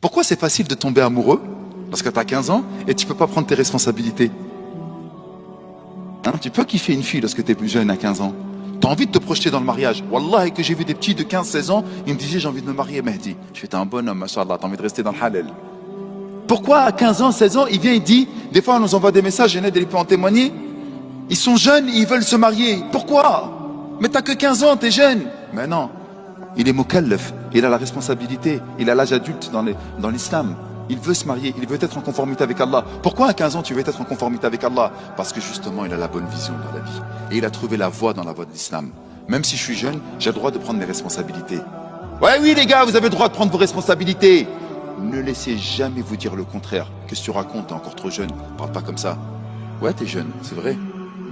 Pourquoi c'est facile de tomber amoureux parce que tu as 15 ans et tu peux pas prendre tes responsabilités? Hein, tu peux kiffer une fille lorsque tu es plus jeune à 15 ans. Tu as envie de te projeter dans le mariage. Wallah, que j'ai vu des petits de 15-16 ans, ils me disaient j'ai envie de me marier, Mehdi. Je fais t'es un bonhomme, machallah, t'as envie de rester dans le halal. Pourquoi à 15 ans, 16 ans, il vient, il dit, des fois on nous envoie des messages, Genève, il peut en témoigner. Ils sont jeunes, ils veulent se marier. Pourquoi? Mais t'as que 15 ans, t'es jeune. Mais non, il est mukallaf, il a la responsabilité, il a l'âge adulte dans l'islam. Il veut se marier, il veut être en conformité avec Allah. Pourquoi à 15 ans tu veux être en conformité avec Allah? Parce que justement il a la bonne vision dans la vie. Et il a trouvé la voie dans la voie de l'islam. Même si je suis jeune, j'ai le droit de prendre mes responsabilités. Ouais, oui les gars, vous avez le droit de prendre vos responsabilités. Ne laissez jamais vous dire le contraire. Qu'est-ce que tu racontes? T'es encore trop jeune. Parle pas comme ça. Ouais, t'es jeune, c'est vrai.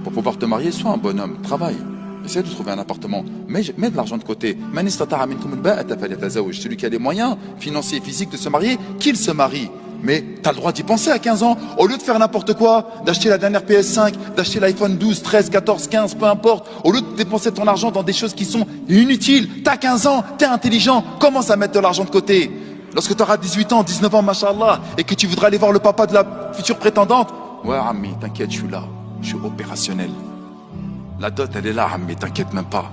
Pour pouvoir te marier, sois un bonhomme, travaille. Essaie de trouver un appartement. Mets de l'argent de côté. Celui qui a les moyens financiers et physiques de se marier, qu'il se marie. Mais tu as le droit d'y penser à 15 ans. Au lieu de faire n'importe quoi, d'acheter la dernière PS5, d'acheter l'iPhone 12, 13, 14, 15, peu importe. Au lieu de dépenser ton argent dans des choses qui sont inutiles. T'as 15 ans, t'es intelligent. Commence à mettre de l'argent de côté. Lorsque tu auras 18 ans, 19 ans, machallah, et que tu voudras aller voir le papa de la future prétendante. Ouais, Ami, t'inquiète, je suis là. Je suis opérationnel. La dot, elle est là, mais t'inquiète même pas.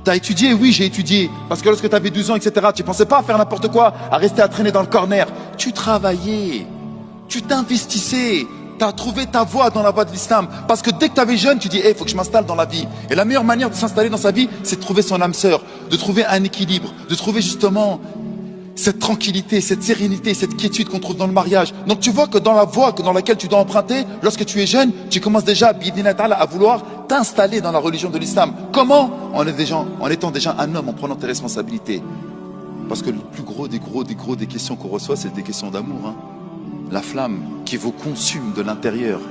T'as étudié? Oui, j'ai étudié. Parce que lorsque t'avais 12 ans, etc., tu pensais pas à faire n'importe quoi, à rester à traîner dans le corner. Tu travaillais. Tu t'investissais. T'as trouvé ta voie dans la voie de l'islam. Parce que dès que t'avais jeune, tu dis, il faut que je m'installe dans la vie. Et la meilleure manière de s'installer dans sa vie, c'est de trouver son âme sœur, de trouver un équilibre, de trouver justement cette tranquillité, cette sérénité, cette quiétude qu'on trouve dans le mariage. Donc tu vois que dans la voie dans laquelle tu dois emprunter, lorsque tu es jeune, tu commences déjà à vouloir t'installer dans la religion de l'islam. Comment? En étant déjà un homme, en prenant tes responsabilités. Parce que le plus gros des questions qu'on reçoit, c'est des questions d'amour. Hein. La flamme qui vous consume de l'intérieur.